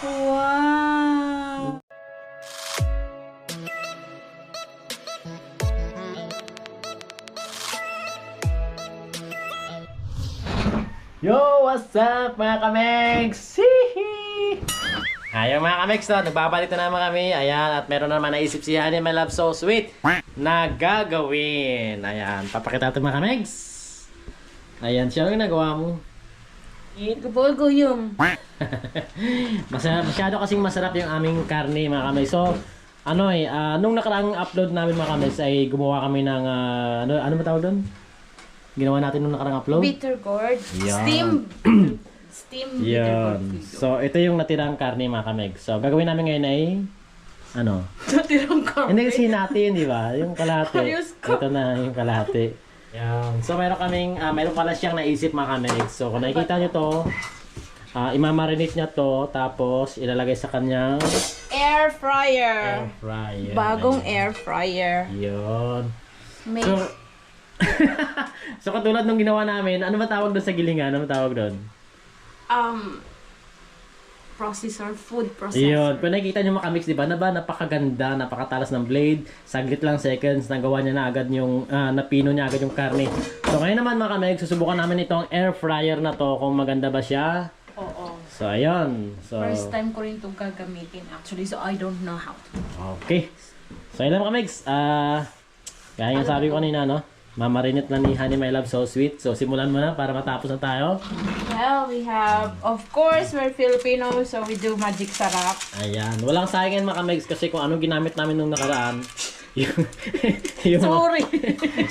Wow! Yo! What's up mga kamegs? Hihi! Ayun mga kamegs, no? Nagbabalik na naman kami. Ayan, at meron na naman naisip si Honey My Love So Sweet na gagawin. Ayan, papakita natin mga kamegs. Ayan, siya ang nagawa mo. Gabol ko yung. Masyado kasing masarap yung aming karne mga kamegs. So, nung nakaraang upload namin mga kamegs ay gumawa kami ng, ano ba tawag doon? Ginawa natin nung nakaraang upload? Bitter gourd. Yan. Steam Yan. So, ito yung natirang karne mga kameg. So, gagawin namin ngayon ay Natirang karne. Hindi kasi natin, di ba? Yung kalahati. Ayos ko. Ito na yung kalahati. Yan. So, meron pala siyang naisip mga kameg. So, kung nakikita nyo to, imamarinate niya to, tapos ilalagay sa kanyang Air fryer. air fryer. Bagong Ayan. air fryer. Yun. Make So, katulad nung ginawa namin, ano ba tawag doon sa gilingan? Ano ba tawag doon? Processor, food processor. Yun. Kung nakikita nyo mga kamix, di ba? Napakaganda, napakatalas ng blade. Saglit lang seconds, nagawa niya na agad yung, napino niya agad yung karne. So ngayon naman mga kamix, susubukan namin itong air fryer na to kung maganda ba siya. Oo. So ayun. So, First time ko rin itong gagamitin actually, so I don't know how to. okay. So ayun lang mga kamix. Gaya nga sabi ko kanina, no? Mamarinate na ni Honey My Love So Sweet. So simulan mo na para matapos na tayo. Well, we have, of course, we're Filipino, so we do magic sarap. Ayan. Walang sayangin mga kamix kasi kung anong ginamit namin nung nakaraan. yung Sorry!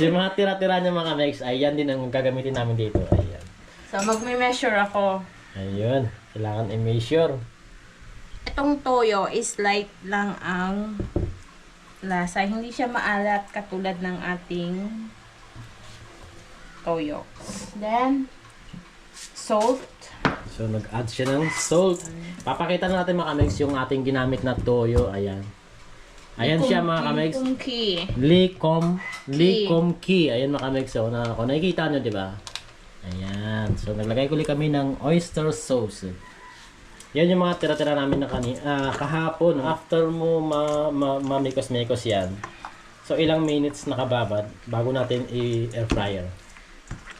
yung mga tira-tira niya mga kamix, ay yan din ang gagamitin namin dito. Ayan. So, magme-measure ako. Ayun. Kailangan i-measure. Itong toyo is light lang ang lasa. Hindi siya maalat katulad ng ating toyo. Then, salt. So, nag-add siya ng salt. Papakita na natin mga kamix yung ating ginamit na toyo. Ayan. Ayan siya mga kamix. Likom ki. Ayan mga kamix. So, kung nakikita nyo, di ba? Ayan. So, naglagay ko ulit kami ng oyster sauce. Yan yung mga tira-tira namin na kahapon. After mo mamikos-mikos yan. So, ilang minutes nakababad bago natin i-air fryer.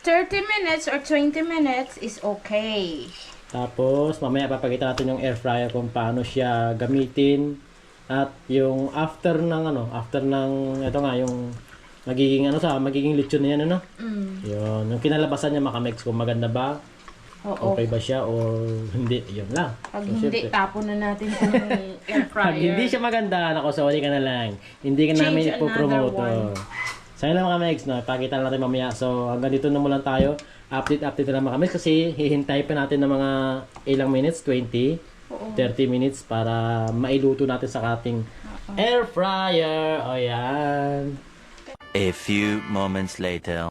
30 minutes or 20 minutes is okay. Tapos, mamaya papakita natin yung air fryer kung paano siya gamitin. At yung after ng ito nga, yung magiging lechon na yan, Yun, yung kinalabasan niya makamix kung maganda ba, Oo. okay ba siya, or hindi, yun lang. Pag So, hindi, syempre, tapon na natin itong air fryer. pag hindi siya maganda, sorry ka na lang. Hindi ka Change namin another ipopromote. one. So, yun lang mga kamix, pakita natin mamaya. So, hanggang dito na muna tayo. Update na lang mga kamix kasi hihintay pa natin ng mga ilang minutes, 20, 30 minutes para mailuto natin sa ating air fryer. O yan. A few moments later.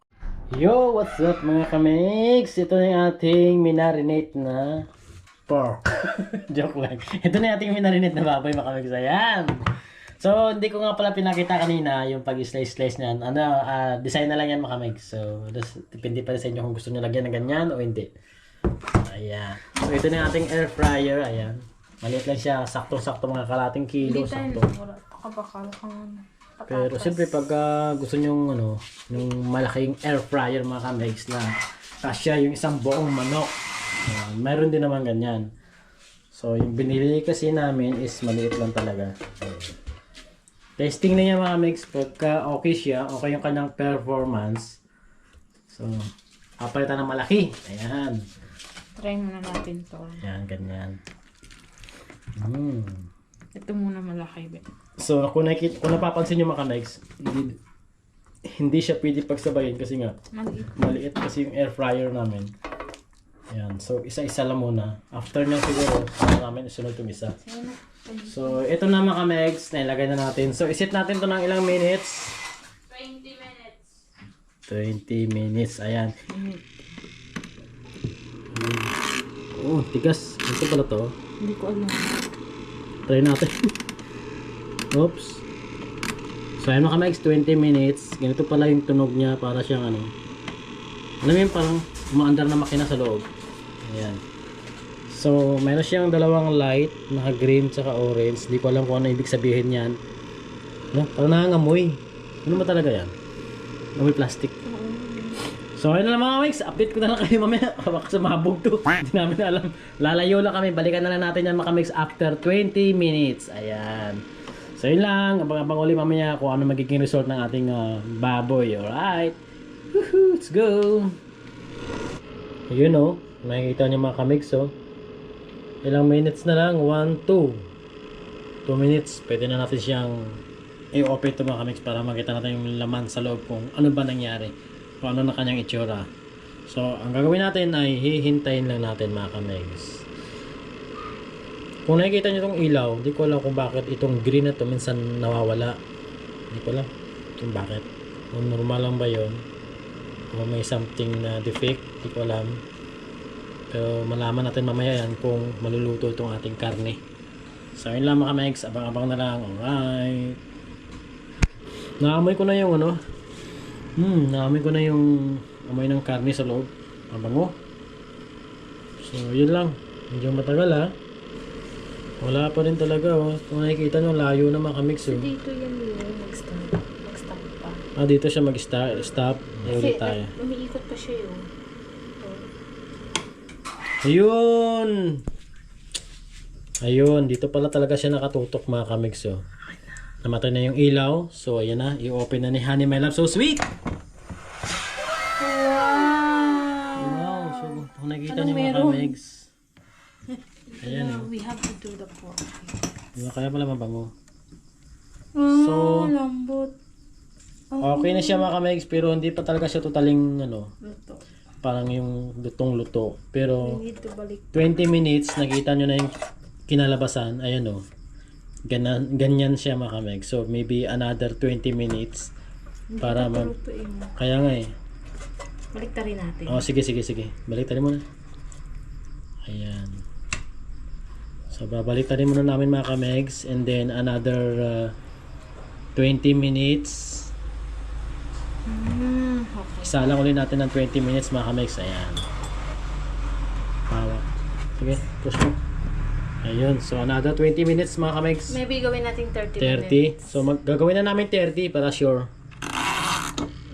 Yo, what's up mga kamix? Ito na yung ating minarinate na pork. Joke lang. Ito na yung ating minarinate na baboy mga kamix. Ayan. So, hindi ko nga pala pinakita kanina yung pag-slice niyan. Design na lang yan mga kamix. So, depende pa sa inyo kung gusto nyo lagyan na ganyan o hindi. Ayan. So, ito na yung ating air fryer. Ayan. Maliit lang siya. Sakto-sakto mga kalating kilo. Sakto. Pero siyempre pag gusto nyo yung malaking air fryer mga kamix na kasya yung isang buong manok, mayroon din naman ganyan. So yung binili kasi namin is maliit lang talaga. Testing na niya mga kamix, pagka okay siya, okay yung kanyang performance. So papalitan ng malaki. Ayan. Try muna natin to. Ayan, ganyan. Ito muna malaki. So, kung napapansin nyo mga kamix, hindi siya pwede pagsabayin kasi nga maliit kasi yung air fryer namin. Ayan. So, isa-isa lang muna. After nyo siguro, namin isunod itong isa. So, ito na mga kamix, nailagay na natin. So, isit natin to ng ilang minutes? 20 minutes. 20 minutes. Ayan. Oh, tigas. Ito pala to. Hindi ko alam. Try natin. Oops. So ayun mga kamix, 20 minutes. Ganito pala yung tunog niya para siyang alam mo yun, parang umaandar na makina sa loob. Ayan. So, meron siyang dalawang light, naka-green tsaka orange. Hindi ko alam kung ano ibig sabihin yan. No? Parang nangangamoy. Ano ba talaga yan? Amoy plastic. So, ayun na lang mga mix. Update ko na lang kayo mamaya. Baka sumabog to. Hindi namin alam. Lalayo lang kami. Balikan na lang natin yan mga mix after 20 minutes. Ayan. So, yun lang. Abang-abang ulit mamaya kung ano magiging result ng ating baboy. Alright. Woohoo! Let's go! Ayun o. Makikita nyo mga kamix o. Ilang minutes na lang? 1, 2. 2 minutes. Pwede na natin siyang i-open ito mga kamix para makita natin yung laman sa loob kung ano ba nangyari. Kung ano na kanyang itsura. So, ang gagawin natin ay hihintayin lang natin mga kamix. Kung nakikita nyo itong ilaw, hindi ko alam kung bakit itong green na to minsan nawawala. Hindi ko alam kung bakit. Kung normal lang ba yun? Kung may something na defect, hindi ko alam. Pero malaman natin mamaya yan kung maluluto itong ating karne. So yun lang mga megs, abang-abang na lang. Alright. Naamoy ko na yung ano. Naamoy ko na yung amoy ng karne sa loob. Ang bango. So yun lang. Medyo matagal ha. Wala pa rin talaga oh. Kung nakikita nyo, layo na mga mix oh. Dito yan yung mag-stop pa. Dito siya mag-stop. Ulit tayo. Umiikot pa siya yun. Ayun! Ayun, dito pala talaga siya nakatutok mga kamix oh. Namatay na yung ilaw. So, ayan na. I-open na ni Honey My Love. So sweet! Wow! So, kung nakikita niyo mga kamix. Ayan oh. We have to do the pork. Diba, kaya pala mabango. So, lambot. Okay na siya mga kamix. Pero hindi pa talaga siya totaling ano. Luto. Parang yung lutong-luto. Pero We need to balik. 20 minutes, nakita nyo na yung kinalabasan. Ayan o. Ganyan siya mga kameg. So maybe another 20 minutes para Lutuin mo. Kaya nga eh. Balik rin natin. Oh, sige. Balik tayo muna. Ayan. So babalik tayo muna namin mga kamegs. And then another 20 minutes. Okay. Isa lang ulit natin ng 20 minutes mga kamegs. Ayan. Hawak. Sige, push mo. Ayun. So another 20 minutes mga kamegs. Maybe gawin natin 30 30. minutes. So gagawin na namin 30 para sure.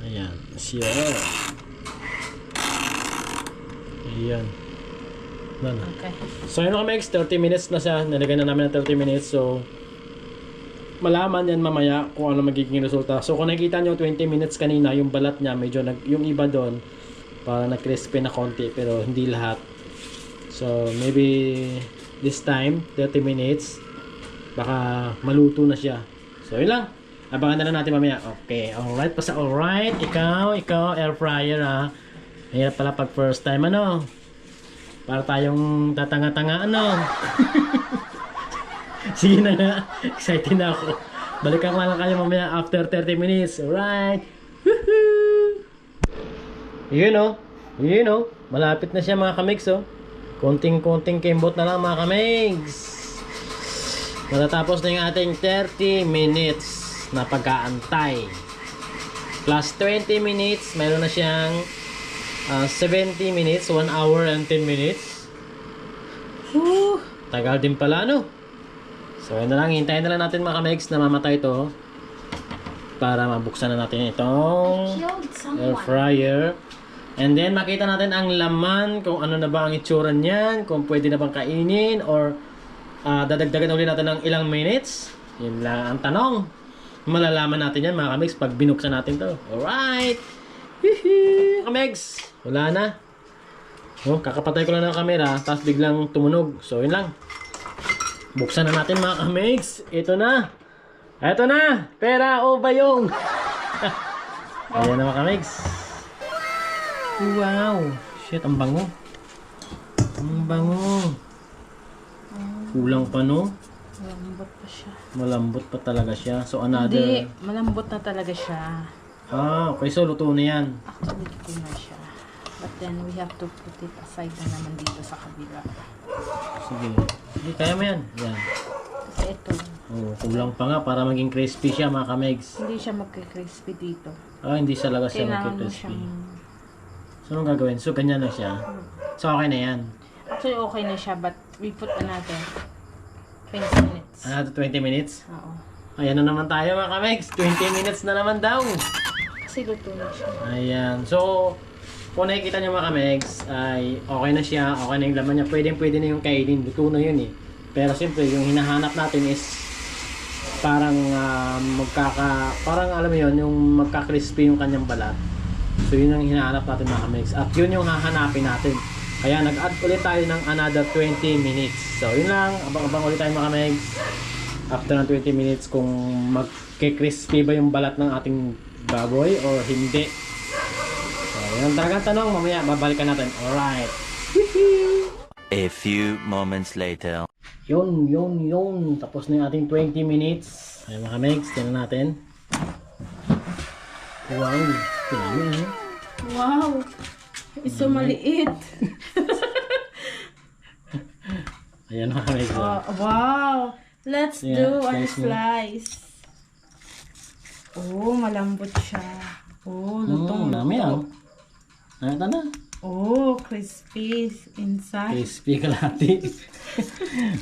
Ayan. Sure. Ayan. Ano? Okay. So yun mga kamegs, 30 minutes na siya. Nalagay na namin ng 30 minutes. So malaman yan mamaya kung ano magiging resulta. So kung nakikita nyo 20 minutes kanina, yung balat niya medyo yung iba doon parang nag-crispy na konti pero hindi lahat. So maybe this time 30 minutes baka maluto na siya. So yun lang. Abangan na lang natin mamaya. Okay, alright. Basta alright. Ikaw air fryer ha. Mahirap pala pag first time ano. Para tayong tatanga-tanga ano. Sige na nga. Excited na ako. Balikan ko lang kayo mamaya after 30 minutes. Alright. Woohoo! Yun o. Yun o. Malapit na siya mga kamigs o. Konting-konting kembot na lang mga kamigs. Matatapos na yung ating 30 minutes na pag-aantay. Plus 20 minutes. Mayroon na siyang 70 minutes. 1 hour and 10 minutes. Whew. Tagal din pala no. So yun na lang, hintayin na lang natin mga kamegs na mamatay ito para mabuksan na natin itong air fryer. And then makita natin ang laman, kung ano na ba ang itsura niyan, kung pwede na bang kainin or dadagdagan ulit natin ng ilang minutes. Yun lang ang tanong. Malalaman natin yan mga kamegs pag binuksan natin to. Alright! Hihi! Kamegs! Wala na. Oh, kakapatay ko lang ng camera tapos biglang tumunog. So yun lang. Buksan na natin mga kamigs. Ito na. Ito na. Pera o bayong. Ayan na mga kamigs. Wow. Shit, ang bango. Ang bango. Kulang pa no? Malambot pa siya. Malambot pa talaga siya. So another... Hindi, malambot na talaga siya. Okay. So luto na yan. Actually, luto na siya. But then, we have to put it aside na naman dito sa kabila. Sige. Hindi, kaya mo yan. Yan. Kasi ito, Oh, kulang pa nga para maging crispy siya mga kamigs. hindi siya magka-crispy dito. Hindi talaga siya Kailangan mo magki-crispy. siyang... So anong gagawin? So ganyan na siya. So okay na yan. Actually, okay na siya, but we put another 20 minutes. Another 20 minutes. Oo. Ayan na naman tayo mga kamegs. 20 minutes na naman daw. Kasi luto na siya. Ayan. So, kung nakikita nyo mga kamegs, ay okay na siya. Okay na yung laman niya. Pwede na yung kainin. Luto na yun eh. Pero siyempre, yung hinahanap natin is parang parang alam mo yun, yung magka-crispy yung kanyang balat. So yun ang hinahanap natin mga kamegs. At yun yung hahanapin natin. Kaya nag-add ulit tayo ng another 20 minutes. So yun lang, abang-abang ulit tayo mga kamegs. After ng 20 minutes kung magke-crispy ba yung balat ng ating baboy or hindi. So yun ang talagang tanong, mamaya babalikan natin. Alright. A few moments later. Yun. Tapos na yung ating 20 minutes. Ayun mga kamegs, tingnan natin. Wow, tingnan nyo. Wow! It's so maliit. Ayan mga kamegs. Wow! Let's Yeah, do one slice mo. slice. Oh, malambot siya. Oh, lutong Dami ah. Ito na. Oh, crispy inside. Crispy kalati.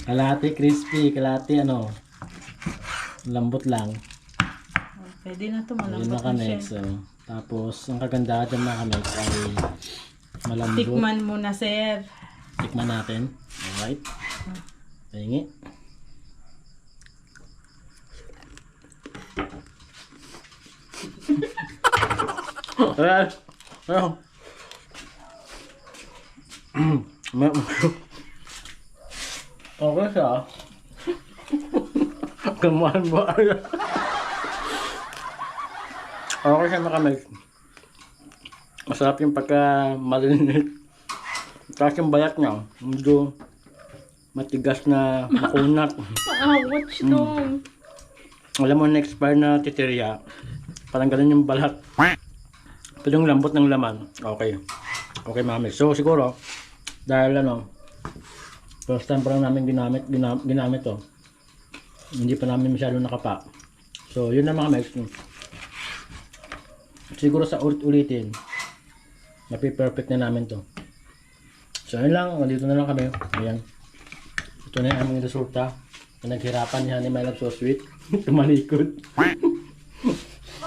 Kalati crispy, kalati ano. Lambot lang. Oh, pwede na to, Ayun malambot na na kamegs. siya. So, tapos, ang kagandahan dyan mga kamegs ay malambot. Tikman mo na, sir. Tikman natin. Alright. Pahingi. Alright. Ayun. Okay siya. Kamahan mo. Okay siya makamig. Masarap yung pagka malinit. Tapos yung bayat niya, medyo matigas na makunat. What's wrong? Alam mo, na-expire na titiriya. Parang ganun yung balat. Ito yung lambot ng laman. Okay. Okay, mami. So, siguro, dahil first time pa lang namin ginamit to. Hindi pa namin masyado nakapa. So, yun na mga mex. Siguro sa ulit-ulitin, mapi-perfect na namin to. So, yun lang. Nandito na lang kami. Ayan. Ito na yung aming resulta. Naghirapan niya ni My Love So Sweet. Tumalikod.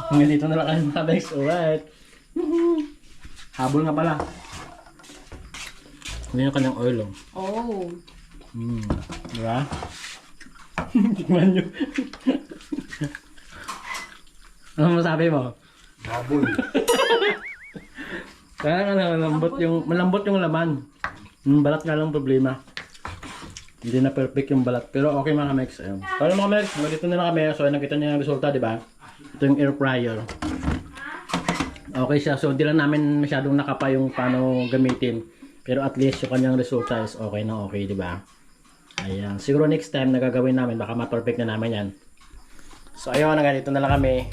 Nandito na lang kami mga mex. Alright. Habol nga pala. Ano yung kanyang oil, Oh. Diba? Tikman nyo. Ano masabi mo? Baboy. Kaya malambot yung laman. Yung balat nga lang problema. Hindi na perfect yung balat. Pero okay mga kamex. Ayun. Pero mga kamex, dito na lang kami. So nakita niyo yung resulta, diba? Ito yung air fryer. Okay siya. So hindi lang namin masyadong nakapa yung paano gamitin. Pero at least yung kanyang resulta is okay na okay, di ba? Ayan. Siguro next time na gagawin namin, baka ma-perfect na namin yan. So ayun, ganito na lang kami.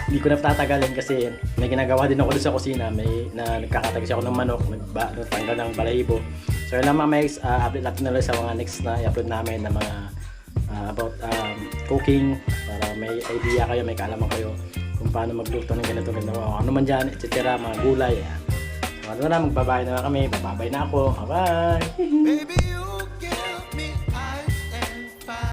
Hindi ko na tatagalin kasi may ginagawa din ako doon sa kusina. May nagkakatagis ako ng manok, nagtanggal ng balahibo. So yun lang mga mates, update natin na lang sa mga next na i-upload namin na mga about cooking para may idea kayo, may kaalaman kayo kung paano magluto ng ganito, ano man dyan, etc. Mga gulay. Ano na, magbabay na kami. Bababay na ako. Bye-bye! Baby, you